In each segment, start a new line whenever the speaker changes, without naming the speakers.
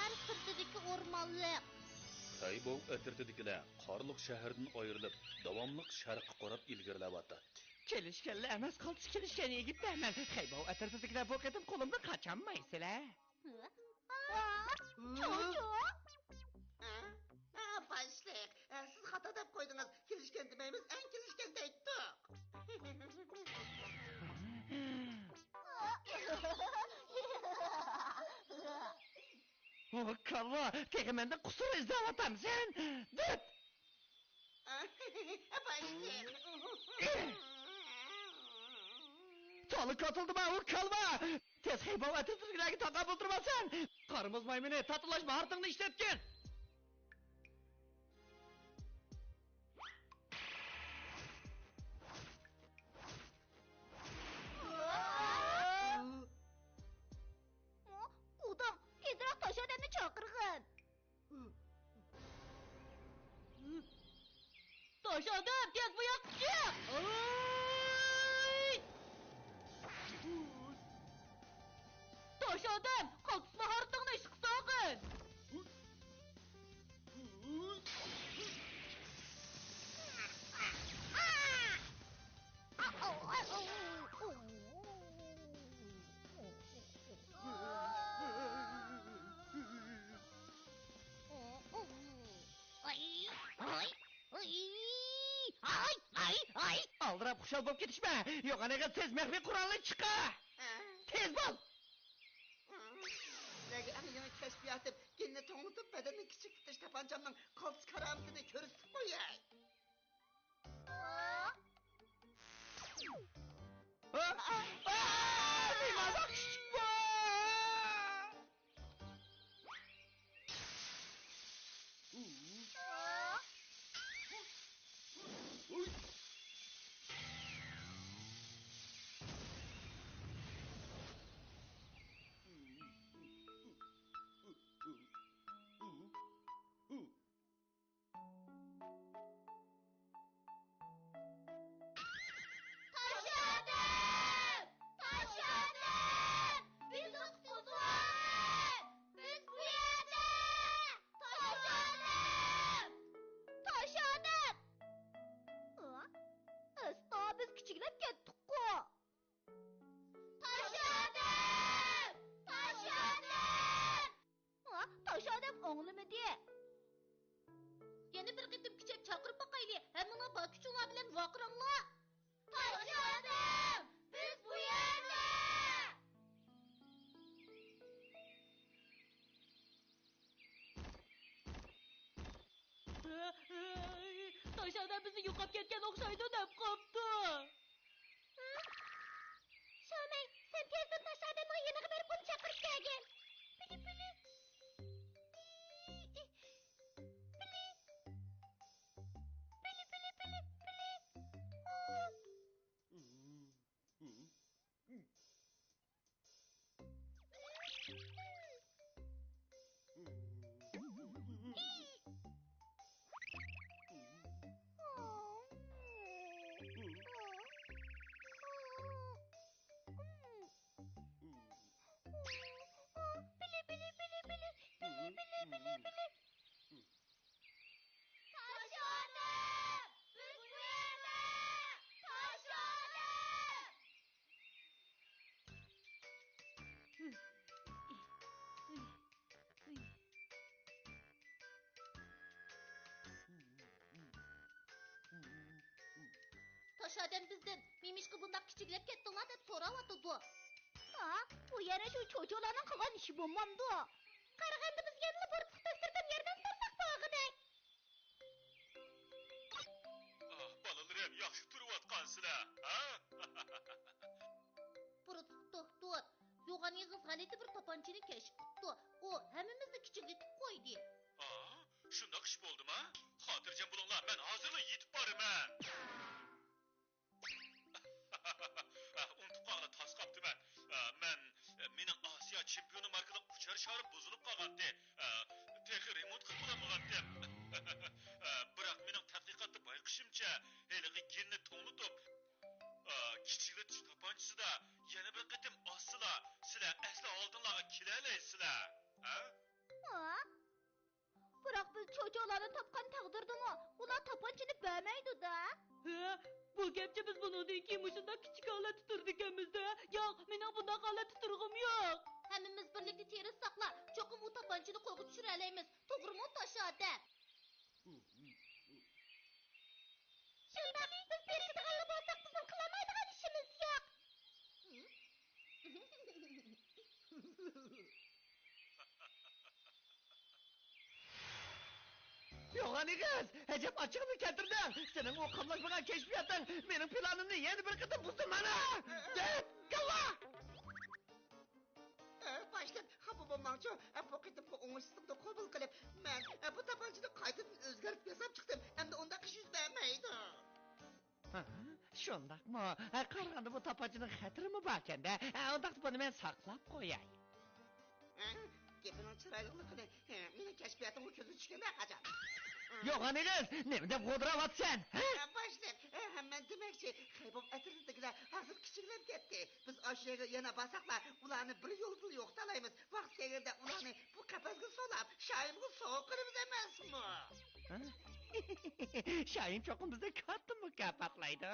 ham sirtidagi o'rmonliq.
Xaybov atritidikilar qorliq shahardan ayrilib, davomliq sharqqa qarab ilgarilayotdi.
Kelishganlar emas, qaltis kelishgan yigitlarman. Xaybov atritidikilar bu qatim qo'limdan qochanmaysizlar.
Cho'choq.
Başlık. Siz hata deb qo'ydingiz. Kelishgan demaymiz, en kelishgan deydik.
O kalva, tegimende kusur izlavatam sen. Dıt!
Başlık.
Çalı katıldı bana o kalva. Tez Xaybov atritidikilarga taqab o'tirmasan. Qarimiz maymuni, tatılashma hartыңды işletken.
Qudam, tezroq tosh odamni chaqirg'in. Tosh odam, tez bu yoqqa chiq. Tosh odam, qaltisma hartыңni ishqa soqin.
Ay! Aldırab xuşal bo'lib ketishma. Yo'q, anaqa tez maxfiy qurolni chiqa. Tez bo'l.
Sizlarga aniq kashfiyatim, genni to'ng'itib badanni kichik tutish tapanjamning qaltis karamatini ko'rsatib qo'yay.
Nimada kichik bu?
Tosh odam bizni yo'qolib ketgan o'xshaydi deb qopti. Shomay, sen tezda tosh odamning yoniga borib uni chaqirib kelgin. Pili. Tosh odam bizdan mimishqa bundaq kichiklab ketdinglar deb so'rayotdi. Bu yana shu cho'choqlarning qilgan ishi bo'lmamdi. Qaraganda bizga yana borib to'stirdan yerdan tursak bog'idek.
Balalarim yaxshi turayotgansizlar, ha?
To'xtat. Yo'g'on yig'iz g'alati bir to'panchini kashf qildi. U hammamizni kichiklatib qo'ydi.
Shundoq ish bo'ldimi? Xotirjam bo'linglar, men hozirla yetib boraman. Unutib qolgan tas qoptiman. Mening Osiyo chempioni markada uchar shari buzilib qolgandi. Texnik remont qilib bo'lmagandim. Biroq mening tadqiqotda bayqishimcha, haliga genni to'ng'itib kichiklatish to'panchisida yana bir qatim ossizlar, sizlar asli oldinlarga kelalaysizlar.
Ha? Bırak biz çocuğları tapkan taqdirdimi? Ular tapançını vermeydi da.
Ha, bu gepçe biz bunundan keyin mushunda kichik ola tuturdik ekanmiz-da. Yo'q, mening bundoq ola tuturg'im yo'q.
Hemmimiz birlikte terissaklar. Çokum o tapançını qo'lga tushirolamiz. To'g'rimi Tosh odam? Shunda biz berkitg'anli bo'lsak, bizning qilolmaydigan ishimiz yo'q.
Yo'g'ani qiz, ajab ochiqni keltirding. Sening o qamlashmagan kashfiyoting mening planimni yana bir qatam buzdi mana. Kalva!
Başlat, ha bu bombancı, bu kıtım bu oңuşsuzlukta kabul kılıp, ben bu tabancını qaytadan özgürtüp yasap çıktım. Hem de onda kış yüz vermeydi.
Shundaqmi? Qarag'anda bu tapanchaning xatiri mi bor ekanda? Undaqda buni men saqlab qo'yay.
Gepinin çıraylıqlıqını, menin kəşfiyyatımın közü çıkanda qacan.
Yo'g'ani qiz, nima deb g'o'diravyapsan?
Başlat, hemen demekçi, Xeybop etirdikiler hazır kiçiklep gitti. Biz aşağıya yana basaklar, ulanı bir yolda yoqtalaymiz. Vaqt kelganda ulanı bu qapasga solab, şayimga sovuq qilib emas mi?
Shoyin cho'qim bizda katta mukofotlaydi.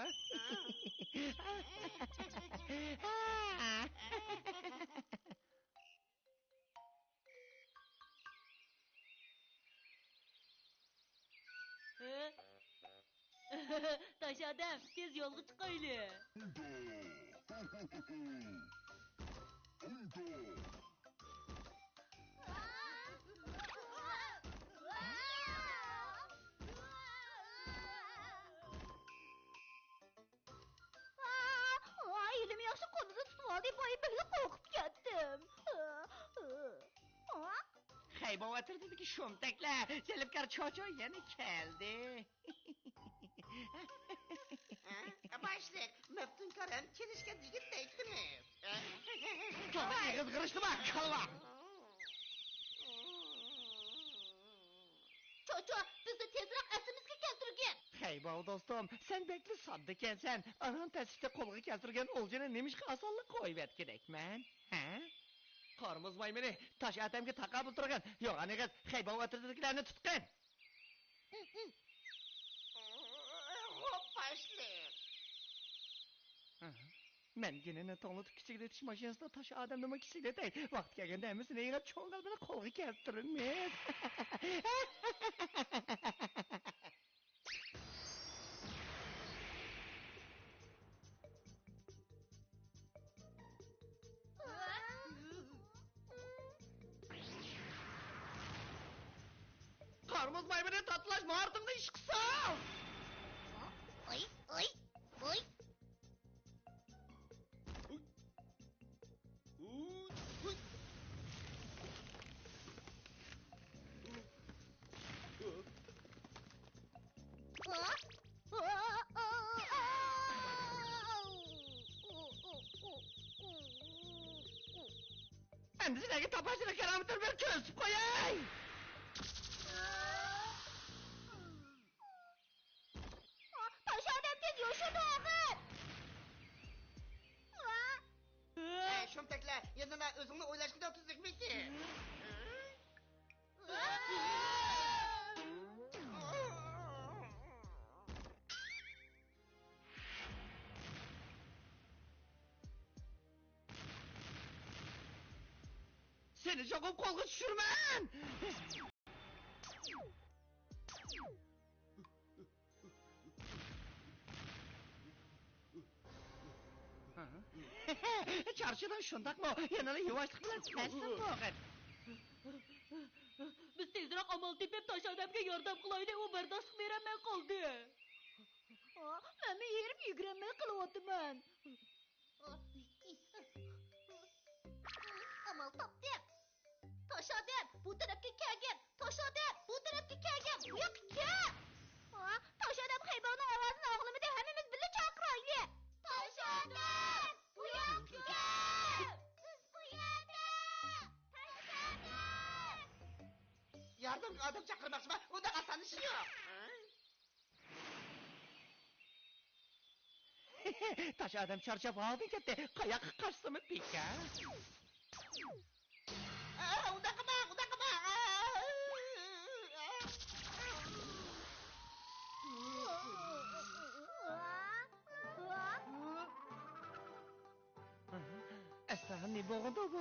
Tosh odam, tez yo'lga chiqaylik.
Elim yaxshi qo'lida tutib oldi, boyi birga qo'rqib ketdim.
Xeybop o'tirdiki shumtaklar, Zelibkar cho'cho yana keldi.
Başlat, Meftun Karam kelişken digit deydi mi?
Kalva, qizg'irishdi bak, kalva.
Çocuğa bizni tezroq esimizga keltirgin.
Xeybop do'stim, sen bekli sodda ekansan. Anan tasishda qo'lga keltirgan o'ljani nemishqa osonlik qo'yib kerakman? Ha? Qormiz maymuni Tosh odamga taqabul turgan. Yo'g'ani qiz, Xeybop o'tirdikilarni tutqin.
Hop başlat.
Men genini to'ng'itib kichiklatish mashinasida Tosh odam nima kichiklatay? Vaqt kelganda hammasini yig'ib cho'ngal bilan qo'lga keltiramiz. Qormiz maymuni tatlash mahartimni ish qilsam.
Oy, oy, oy.
Endi sizlarga topashini karamitini bir ko'rsatib qo'yay.
Tosh odam tez yo'shini og'ir.
Şomtekler, yanına özünle oylaşkıda otuzluk mu ki?
Seni cho'qib qo'lga tushirman. Charchadan shundaqmi? Yana yuvashlik bilan taslim bo'lgan.
Biz tezroq amal tepib Tosh odamga yordam qilaylik, u bardoshlik berolmay qoldi.
Men yerim yugurmay qilyapman. Amal topdim. Tosh odam, bu tarafga kelgin. Tosh odam, bu tarafga kelgin. Bu yoqqa kel. Tosh odam Xeybopning ovozini o'g'limida hammamiz birga chaqiraylik. Tosh odam, bu yoqqa kel. Siz bu yerda. Tosh odam.
Yardım adam çakırmak mı? O da asanışıyor.
Tosh odam charchab oldi ketdi. Qayoqqa qochsimi pika?
Unda kıma, unda kıma.
bo'lganda bu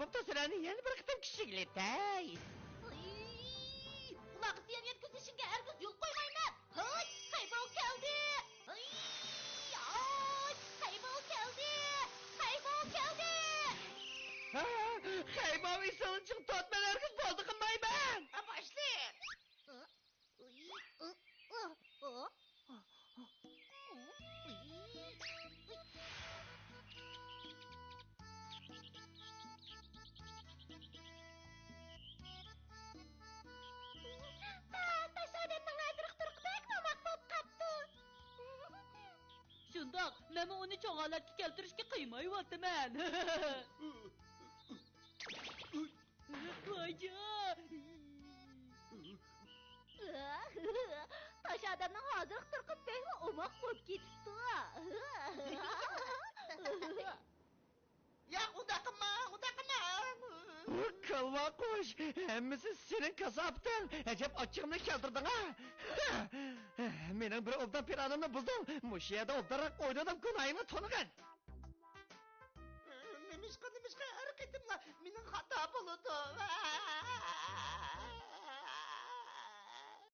bo'pti sizlarni yana bir qitim kichiklatay.
Ulan kız yan kızışınca herkes yol koymayın. Hay, kaybol geldi. Ay, kaybol geldi. Kaybol geldi.
Haybov isinchim totman herkes bo'ldi qilmayman.
Başlayın.
Taşadetning aytiriq turqidek momaq bo'lib qapti.
Shundoq, men uni cho'g'alatga keltirishga qiymayapman. Voyja!
Taş adamning hozir turqib behmi omoq bo'lib ketibdi.
Ya uda qilma.
Kalva qo'sh, hammasi sening kasobdan. Ajab ochig'imni keltirding ha. Mening bir obdan piranimni buzding. Mush yerda obdaroq o'ynadim kunayimni to'nigan.
Nimishqa harakatimla mening xato bo'ldi.